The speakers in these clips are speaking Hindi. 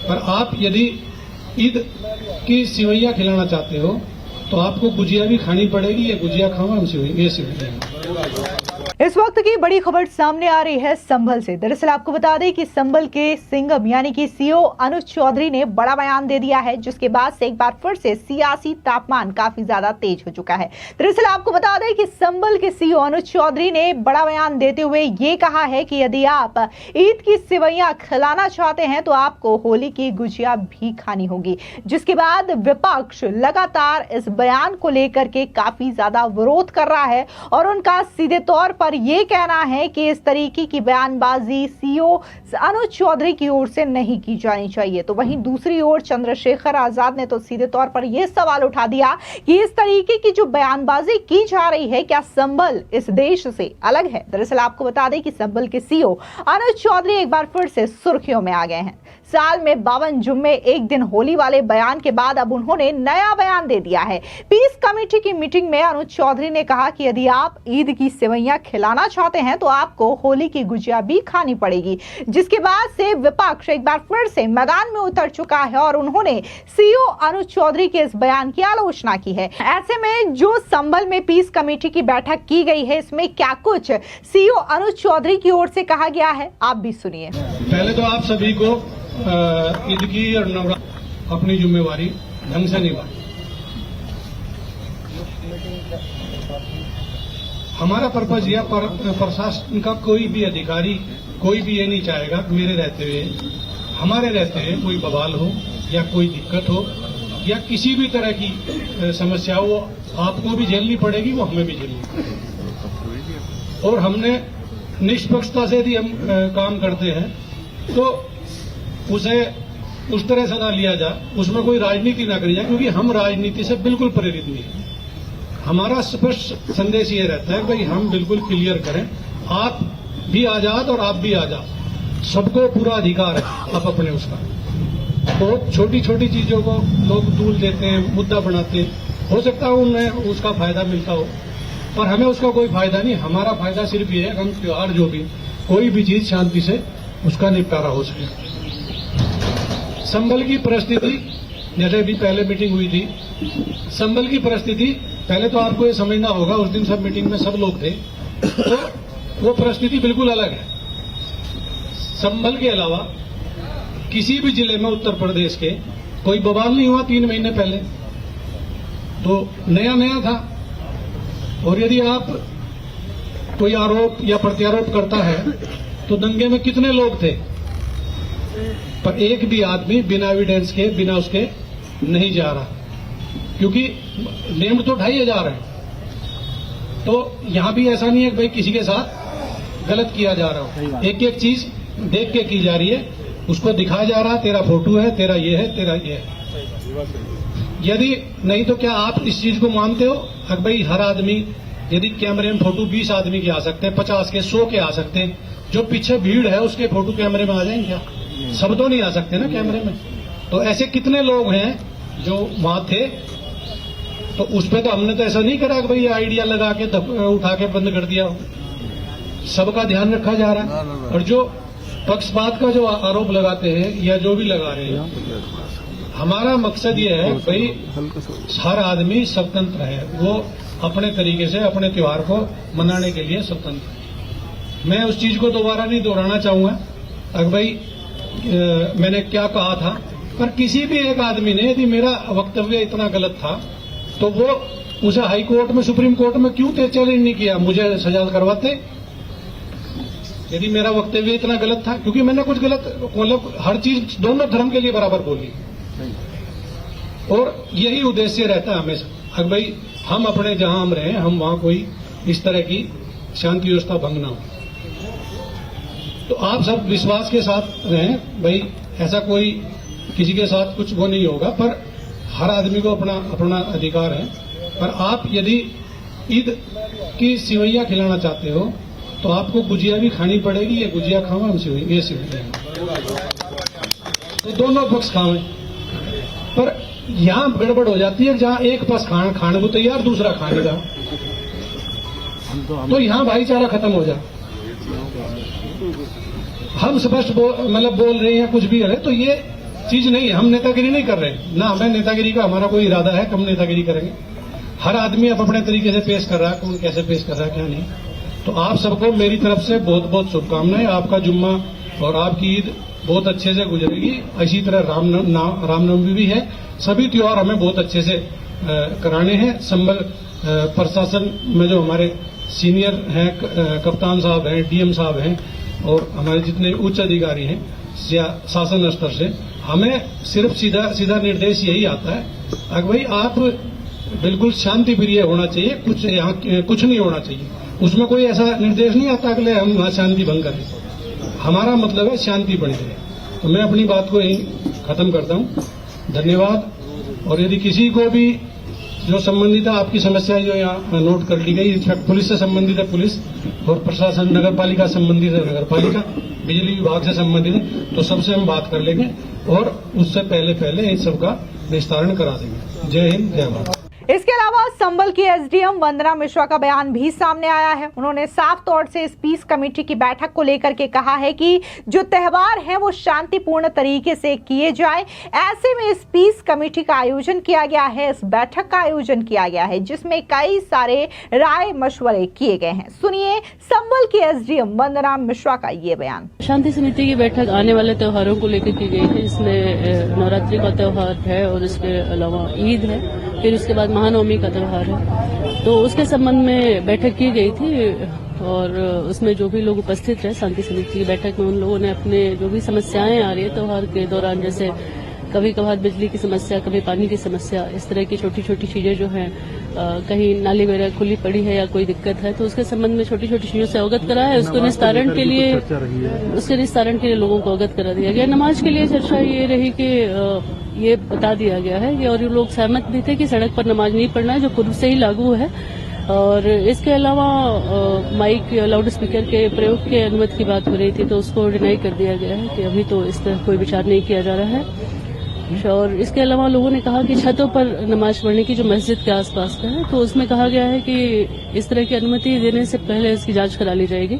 पर आप यदि ईद की सिवैयाँ खिलाना चाहते हो तो आपको गुजिया भी खानी पड़ेगी। ये गुजिया खाओ, हम सिवैयाँ। इस वक्त की बड़ी खबर सामने आ रही है संभल से। दरअसल आपको बता दें कि संभल के सिंघम यानी कि सीओ अनुज चौधरी ने बड़ा बयान दे दिया है, जिसके बाद से एक बार फिर से सियासी तापमान काफी ज्यादा तेज हो चुका है। दरअसल आपको बता दें कि संभल के सीओ अनुज चौधरी ने बड़ा बयान देते हुए ये कहा है कि यदि आप ईद की सिवैयाँ खिलाना चाहते हैं तो आपको होली की गुजिया भी खानी होगी। जिसके बाद विपक्ष लगातार इस बयान को लेकर के काफी ज्यादा विरोध कर रहा है और उनका सीधे तौर पर ये कहना है कि इस तरीके की बयानबाजी सीओ अनुज चौधरी की ओर से नहीं की जानी चाहिए। तो वहीं दूसरी ओर चंद्रशेखर आजाद ने तो सीधे तौर पर यह सवाल उठा दिया कि इस तरीके की जो बयानबाजी की जा रही है, क्या संभल इस देश से अलग है। दरअसल आपको बता दें कि संभल के सीओ अनुज चौधरी एक बार फिर से सुर्खियों में आ गए हैं। साल में 52 जुम्मे एक दिन होली वाले बयान के बाद अब उन्होंने नया बयान दे दिया है। पीस कमेटी की मीटिंग में अनुज चौधरी ने कहा कि यदि आप ईद की सेवैयां खिलाना चाहते हैं तो आपको होली की गुजिया भी खानी पड़ेगी। जिसके बाद से विपक्ष एक बार फिर से मैदान में उतर चुका है और उन्होंने सीओ अनुज चौधरी के इस बयान की आलोचना की है। ऐसे में जो संभल में पीस कमेटी की बैठक की गई है, इसमें क्या कुछ सीओ अनुज चौधरी की ओर से कहा गया है, आप भी सुनिए। पहले तो आप सभी को ईद की और नवरात्र अपनी जिम्मेवारी ढंग से निभाएं। हमारा पर्पज यह प्रशासन का कोई भी अधिकारी कोई भी ये नहीं चाहेगा कि मेरे रहते हुए, हमारे रहते हुए कोई बवाल हो या कोई दिक्कत हो या किसी भी तरह की समस्या हो, आपको भी झेलनी पड़ेगी, वो हमें भी झेलनी पड़ेगी। और हमने निष्पक्षता से यदि हम काम करते हैं तो उसे उस तरह से ना लिया जाए, उसमें कोई राजनीति ना करी जाए, क्योंकि हम राजनीति से बिल्कुल प्रेरित नहीं है। हमारा स्पष्ट संदेश ये रहता है भाई हम बिल्कुल क्लियर करें, आप भी आजाद और आप भी आजाद, सबको पूरा अधिकार है आप अपने उसका। बहुत छोटी छोटी चीजों को लोग दूर देते हैं, मुद्दा बनाते हैं, हो सकता है उन्हें उसका फायदा मिलता हो, पर हमें उसका कोई फायदा नहीं। हमारा फायदा सिर्फ ये है हम त्योहार जो भी कोई भी चीज शांति से उसका निपटारा हो सके। संभल की परिस्थिति, जैसे भी पहले मीटिंग हुई थी, संभल की परिस्थिति पहले तो आपको ये समझना होगा, उस दिन सब मीटिंग में सब लोग थे, तो वो परिस्थिति बिल्कुल अलग है। संभल के अलावा किसी भी जिले में उत्तर प्रदेश के कोई बवाल नहीं हुआ 3 महीने पहले, तो नया नया था। और यदि आप कोई आरोप या प्रत्यारोप करता है तो दंगे में कितने लोग थे, पर एक भी आदमी बिना एविडेंस के, बिना उसके नहीं जा रहा, क्योंकि नेम्ड तो 2500 है। तो यहां भी ऐसा नहीं है कि भाई किसी के साथ गलत किया जा रहा हो, एक एक चीज देख के की जा रही है, उसको दिखाया जा रहा है, तेरा फोटो है, तेरा ये है, तेरा ये है। यदि नहीं तो क्या आप इस चीज को मानते हो कि भाई हर आदमी, यदि कैमरे में फोटो 20 आदमी के आ सकते हैं, 50 के, 100 के आ सकते हैं, जो पीछे भीड़ है उसके फोटो कैमरे में आ जाएंगे क्या? सब तो नहीं आ सकते ना कैमरे में। तो ऐसे कितने लोग हैं जो वहां थे, तो उस पर तो हमने तो ऐसा नहीं करा कि भाई आइडिया लगा के उठा के बंद कर दिया। सबका ध्यान रखा जा रहा है। और जो पक्षपात का जो आरोप लगाते हैं या जो भी लगा रहे हैं, हमारा मकसद ये है भाई हर आदमी स्वतंत्र है, वो अपने तरीके से अपने त्योहार को मनाने के लिए स्वतंत्र है। मैं उस चीज को दोबारा नहीं दोहराना चाहूंगा अगर भाई मैंने क्या कहा था, पर किसी भी एक आदमी ने यदि मेरा वक्तव्य इतना गलत था तो वो उसे हाई कोर्ट में, सुप्रीम कोर्ट में क्यों चैलेंज नहीं किया, मुझे सजा करवाते। यदि मेरा वक्तव्य इतना गलत था, क्योंकि मैंने कुछ गलत, मतलब हर चीज दोनों धर्म के लिए बराबर बोली, और यही उद्देश्य रहता है हमेशा। अगर भाई हम अपने जहां हम रहे, हम वहां कोई इस तरह की शांति व्यवस्था भंग ना हो, तो आप सब विश्वास के साथ रहें भाई, ऐसा कोई किसी के साथ कुछ वो नहीं होगा, पर हर आदमी को अपना अपना अधिकार है। पर आप यदि ईद की सिवैयाँ खिलाना चाहते हो तो आपको गुजिया भी खानी पड़ेगी। ये गुजिया खाओ, हम ये सिवैयाँ, तो दोनों पक्ष खाओ। पर यहाँ गड़बड़ हो जाती है, जहाँ एक पक्ष खाने को तैयार, दूसरा खाने का, तो यहाँ भाईचारा खत्म हो जाए। हम स्पष्ट मतलब बोल रहे हैं कुछ भी है, तो ये चीज नहीं है। हम नेतागिरी नहीं कर रहे हैं, ना हमें नेतागिरी का हमारा कोई इरादा है, कम नेतागिरी करेंगे। हर आदमी अब अपने तरीके से पेश कर रहा है, कौन कैसे पेश कर रहा है क्या नहीं। तो आप सबको मेरी तरफ से बहुत बहुत शुभकामनाएं। आपका जुम्मा और आपकी ईद बहुत अच्छे से गुजरेगी। इसी तरह रामनवमी भी है। सभी त्योहार हमें बहुत अच्छे से कराने हैं। संबल प्रशासन में जो हमारे सीनियर हैं, कप्तान साहब हैं, डीएम साहब हैं और हमारे जितने उच्च अधिकारी हैं शासन स्तर से, हमें सिर्फ सीधा निर्देश यही आता है कि भाई आप बिल्कुल शांति प्रिय होना चाहिए, कुछ यहाँ कुछ नहीं होना चाहिए। उसमें कोई ऐसा निर्देश नहीं आता कि हम वहां शांति भंग करें। हमारा मतलब है शांति बनी रहे। तो मैं अपनी बात को यही खत्म करता हूँ। धन्यवाद। और यदि किसी को भी जो संबंधित है, आपकी समस्याएं जो यहाँ नोट कर ली गई, इनफैक्ट पुलिस से संबंधित है पुलिस, और प्रशासन नगर पालिका संबंधित है नगर पालिका, बिजली विभाग से संबंधित है, तो सबसे हम बात कर लेंगे और उससे पहले इन सबका निस्तारण करा देंगे। जय हिंद, जय भारत। इसके अलावा संबल की एसडीएम वंदना मिश्रा का बयान भी सामने आया है। उन्होंने साफ तौर से इस पीस कमेटी की बैठक को लेकर के कहा है कि जो त्योहार हैं वो शांतिपूर्ण तरीके से किए जाए। ऐसे में इस पीस कमेटी का आयोजन किया गया है, इस बैठक का आयोजन किया गया है, जिसमें कई सारे राय मशवरे किए गए हैं। सुनिए संबल की एसडीएम वंदना मिश्रा का ये बयान। शांति समिति की बैठक आने वाले त्योहारों को लेकर की गई है। इसमें नवरात्रि का त्योहार है और इसके अलावा ईद है, फिर उसके बाद महानवमी का त्योहार है। तो उसके संबंध में बैठक की गई थी और उसमें जो भी लोग उपस्थित रहे शांति समिति की बैठक में, उन लोगों ने अपने जो भी समस्याएं आ रही है त्योहार के दौरान, जैसे कभी कभार बिजली की समस्या, कभी पानी की समस्या, इस तरह की छोटी छोटी चीजें जो हैं, कहीं नाली वगैरह खुली पड़ी है या कोई दिक्कत है, तो उसके संबंध में छोटी छोटी चीजों से अवगत करा है। उसके निस्तारण के लिए लोगों को अवगत करा दिया गया। नमाज के लिए चर्चा ये रही कि ये बता दिया गया है कि, और ये लोग सहमत भी थे कि सड़क पर नमाज नहीं पढ़ना है, जो पूर्व से ही लागू है। और इसके अलावा माइक लाउड स्पीकर के प्रयोग के अनुमति की बात हो रही थी, तो उसको डिनाई कर दिया गया है कि अभी तो इस तरह कोई विचार नहीं किया जा रहा है। और इसके अलावा लोगों ने कहा कि छतों पर नमाज पढ़ने की जो मस्जिद के आसपास का है, तो उसमें कहा गया है कि इस तरह की अनुमति देने से पहले इसकी जांच करा ली जाएगी।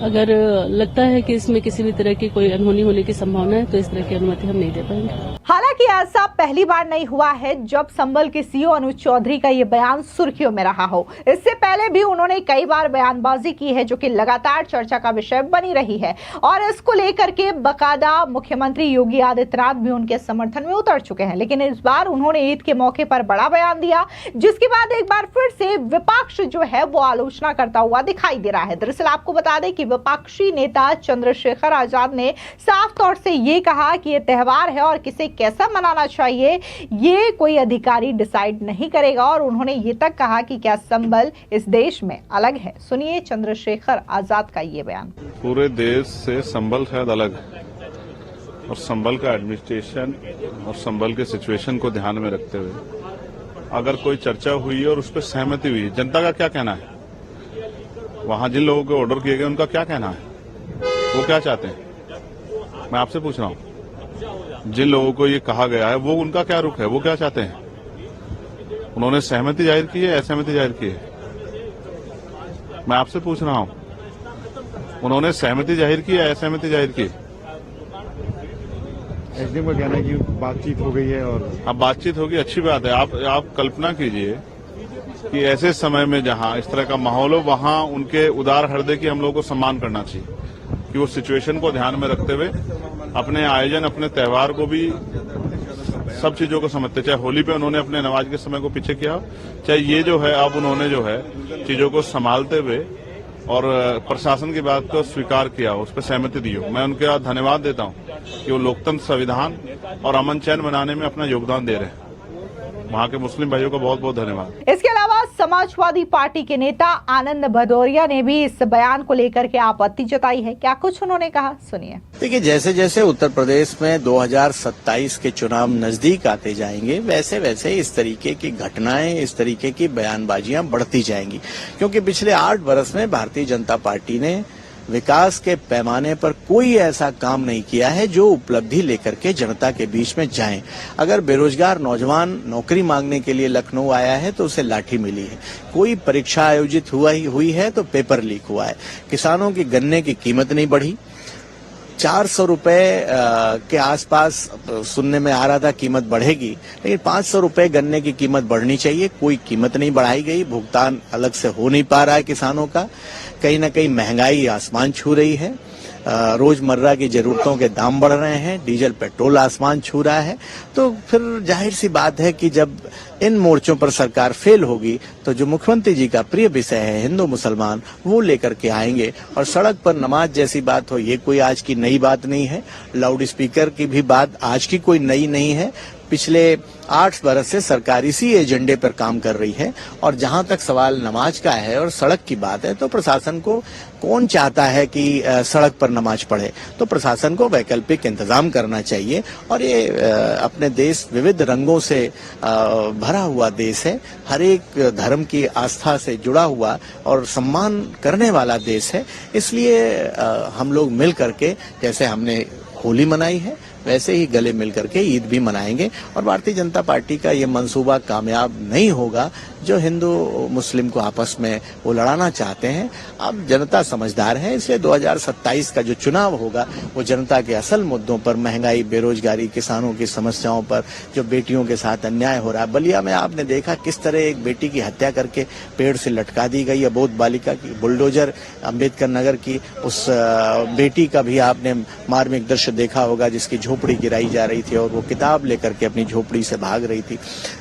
अगर लगता है कि इसमें किसी भी तरह की कोई अनहोनी होने की संभावना है, तो इस तरह की अनुमति हम नहीं दे पाएंगे। हालांकि ऐसा पहली बार नहीं हुआ है जब संबल के सीओ अनुज चौधरी का ये बयान सुर्खियों में रहा हो। इससे पहले भी उन्होंने कई बार बयानबाजी की है, जो कि लगातार चर्चा का विषय बनी रही है। और इसको लेकर के बकायदा मुख्यमंत्री योगी आदित्यनाथ भी उनके समर्थन में उतर चुके हैं। लेकिन इस बार उन्होंने ईद के मौके पर बड़ा बयान दिया, जिसके बाद एक बार फिर से विपक्ष जो है वो आलोचना करता हुआ दिखाई दे रहा है। दरअसल आपको बता दें कि विपक्षी नेता चंद्रशेखर आजाद ने साफ तौर से ये कहा कि ये त्योहार है और किसे कैसा मनाना चाहिए ये कोई अधिकारी डिसाइड नहीं करेगा। और उन्होंने ये तक कहा कि क्या संबल इस देश में अलग है। सुनिए चंद्रशेखर आजाद का ये बयान। पूरे देश से संबल शायद अलग है और संबल का एडमिनिस्ट्रेशन और संबल के सिचुएशन को ध्यान में रखते हुए अगर कोई चर्चा हुई है और उस पर सहमति हुई है, जनता का क्या कहना है, वहां जिन लोगों को ऑर्डर किए गए उनका क्या कहना है, वो क्या चाहते हैं, मैं आपसे पूछ रहा हूं। जिन लोगों को ये कहा गया है वो उनका क्या रुख है, वो क्या चाहते हैं, उन्होंने सहमति जाहिर की है, असहमति जाहिर की है, मैं आपसे पूछ रहा हूं। उन्होंने सहमति जाहिर की है, असहमति जाहिर की? एसडीएम का कहना है कि बातचीत हो गई है और अब बातचीत होगी, अच्छी बात है। आप कल्पना कीजिए कि ऐसे समय में जहां इस तरह का माहौल हो, वहां उनके उदार हृदय की हम लोगों को सम्मान करना चाहिए कि वो सिचुएशन को ध्यान में रखते हुए अपने आयोजन, अपने त्योहार को भी सब चीजों को समझते। चाहे होली पे उन्होंने अपने नमाज के समय को पीछे किया, चाहे ये जो है अब उन्होंने जो है चीजों को संभालते हुए और प्रशासन की बात को स्वीकार किया, उस पर सहमति दी हो। मैं उनका धन्यवाद देता हूं कि वो लोकतंत्र, संविधान और अमन चैन बनाने में अपना योगदान दे रहे हैं। वहाँ के मुस्लिम भाइयों को बहुत बहुत धन्यवाद। इसके अलावा समाजवादी पार्टी के नेता आनंद भदौरिया ने भी इस बयान को लेकर के आपत्ति जताई है। क्या कुछ उन्होंने कहा, सुनिए। देखिए, जैसे जैसे उत्तर प्रदेश में 2027 के चुनाव नजदीक आते जाएंगे, वैसे वैसे इस तरीके की घटनाएं, इस तरीके की बयानबाजियां बढ़ती जाएंगी, क्योंकि पिछले 8 वर्ष में भारतीय जनता पार्टी ने विकास के पैमाने पर कोई ऐसा काम नहीं किया है जो उपलब्धि लेकर के जनता के बीच में जाएं। अगर बेरोजगार नौजवान नौकरी मांगने के लिए लखनऊ आया है तो उसे लाठी मिली है, कोई परीक्षा आयोजित हुई है तो पेपर लीक हुआ है, किसानों की गन्ने की कीमत नहीं बढ़ी, 400 रुपए के आसपास सुनने में आ रहा था कीमत बढ़ेगी, लेकिन 500 रुपए गन्ने की कीमत बढ़नी चाहिए। कोई कीमत नहीं बढ़ाई गई, भुगतान अलग से हो नहीं पा रहा है किसानों का। कहीं ना कहीं महंगाई आसमान छू रही है, रोजमर्रा की जरूरतों के दाम बढ़ रहे हैं, डीजल पेट्रोल आसमान छू रहा है। तो फिर जाहिर सी बात है कि जब इन मोर्चों पर सरकार फेल होगी तो जो मुख्यमंत्री जी का प्रिय विषय है हिंदू मुसलमान, वो लेकर के आएंगे। और सड़क पर नमाज जैसी बात हो, ये कोई आज की नई बात नहीं है। लाउड स्पीकर की भी बात आज की कोई नई नहीं है। पिछले 8 बरस से सरकार इसी एजेंडे पर काम कर रही है। और जहां तक सवाल नमाज का है और सड़क की बात है, तो प्रशासन को कौन चाहता है कि सड़क पर नमाज पढ़े? तो प्रशासन को वैकल्पिक इंतजाम करना चाहिए। और ये अपने देश विविध रंगों से भरा हुआ देश है, हर एक धर्म की आस्था से जुड़ा हुआ और सम्मान करने वाला देश है। इसलिए हम लोग मिल करके, जैसे हमने होली मनाई है, वैसे ही गले मिल करके ईद भी मनाएंगे। और भारतीय जनता पार्टी का ये मंसूबा कामयाब नहीं होगा जो हिंदू मुस्लिम को आपस में वो लड़ाना चाहते हैं। अब जनता समझदार है, इसलिए 2027 का जो चुनाव होगा वो जनता के असल मुद्दों पर, महंगाई, बेरोजगारी, किसानों की समस्याओं पर, जो बेटियों के साथ अन्याय हो रहा है। बलिया में आपने देखा किस तरह एक बेटी की हत्या करके पेड़ से लटका दी गई, अबोध बालिका की। बुलडोजर अम्बेडकर नगर की उस बेटी का भी आपने मार्मिक दृश्य देखा होगा, जिसकी झोपड़ी गिराई जा रही थी और वो किताब लेकर के अपनी झोपड़ी से भाग रही थी।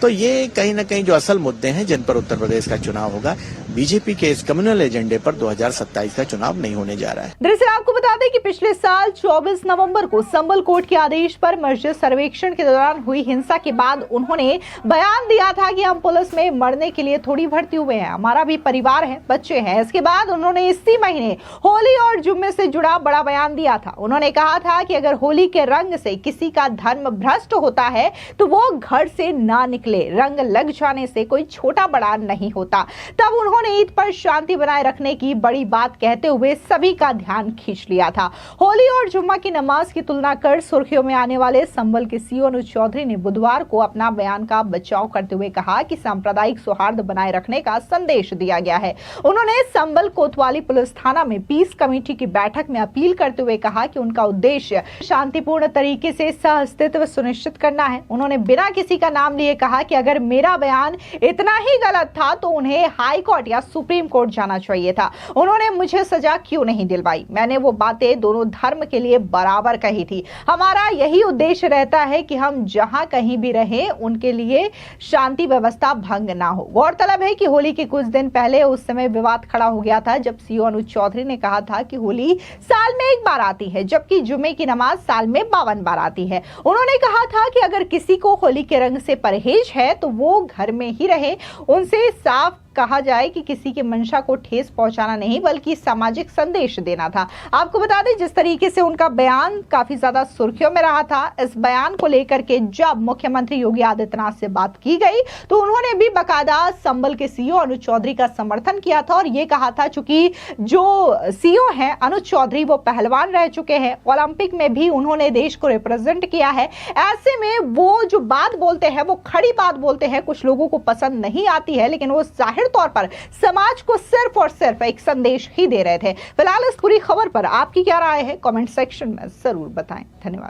तो ये कहीं ना कहीं जो असल मुद्दे हैं जिन पर उत्तर प्रदेश का चुनाव होगा, बीजेपी के इस कम्युनल एजेंडे पर 2027 का चुनाव नहीं होने जा रहा है। दरअसल आपको बता दें कि पिछले साल 24 नवंबर को संबल कोर्ट के आदेश पर मस्जिद सर्वेक्षण के दौरान हुई हिंसा के बाद उन्होंने बयान दिया था कि हम पुलिस में मरने के लिए थोड़ी भर्ती हुए हैं, हमारा भी परिवार है, बच्चे हैं। इसके बाद उन्होंने इसी महीने होली और जुम्मे से जुड़ा बड़ा बयान दिया था। उन्होंने कहा था कि अगर होली के रंग से किसी का धर्म भ्रष्ट होता है तो वो घर से ना निकले, रंग लग जाने से कोई छोटा बड़ा नहीं होता। तब उन्होंने ईद पर शांति बनाए रखने की बड़ी बात कहते हुए सभी का ध्यान खींच लिया था। होली और जुम्मा की नमाज की तुलना कर सुर्खियों में आने वाले संबल के सीओ अनुज चौधरी ने बुधवार को अपना बयान का बचाव करते हुए कहा कि सांप्रदायिक सौहार्द बनाए रखने का संदेश दिया गया है। उन्होंने संबल कोतवाली पुलिस थाना में पीस कमेटी की बैठक में अपील करते हुए कहा कि उनका उद्देश्य शांतिपूर्ण तरीके से सह-अस्तित्व सुनिश्चित करना है। उन्होंने बिना किसी का नाम लिए कहा कि अगर मेरा बयान इतना ही गलत था तो उन्हें हाई कोर्ट या सुप्रीम कोर्ट जाना चाहिए था। उन्होंने मुझे सजा क्यों नहीं दिलवाई? मैंने वो बातें दोनों धर्म के लिए बराबर कही थी। हमारा यही उद्देश्य रहता है कि हम जहां कहीं भी रहें उनके लिए शांति व्यवस्था भंग ना हो। गौरतलब है कि होली के कुछ दिन पहले उस समय विवाद खड़ा हो गया था जब सीओ अनुज चौधरी ने कहा था कि होली साल में एक बार आती है, जबकि जुमे की नमाज साल में 52 बार आती है। उन्होंने कहा था कि अगर किसी को होली के रंग से परहेज है तो वो घर में ही रहे। उनसे साफ कहा जाए कि किसी की मंशा को ठेस पहुंचाना नहीं बल्कि सामाजिक संदेश देना था। आपको बता दें जिस तरीके से उनका बयान काफी ज्यादा सुर्खियों में रहा था, इस बयान को लेकर के जब मुख्यमंत्री योगी आदित्यनाथ से बात की गई तो उन्होंने भी बकायदा संबल के सीओ अनुज चौधरी का समर्थन किया था और ये कहा था चूंकि जो सीओ हैं अनुज चौधरी वो पहलवान रह चुके हैं, ओलंपिक में भी उन्होंने देश को रिप्रेजेंट किया है। ऐसे में वो जो बात बोलते हैं वो खड़ी बात बोलते हैं, कुछ लोगों को पसंद नहीं आती है, लेकिन वो जाहिर तौर पर समाज को सिर्फ और सिर्फ एक संदेश ही दे रहे थे। फिलहाल इस पूरी खबर पर आपकी क्या राय है कमेंट सेक्शन में जरूर बताएं। धन्यवाद।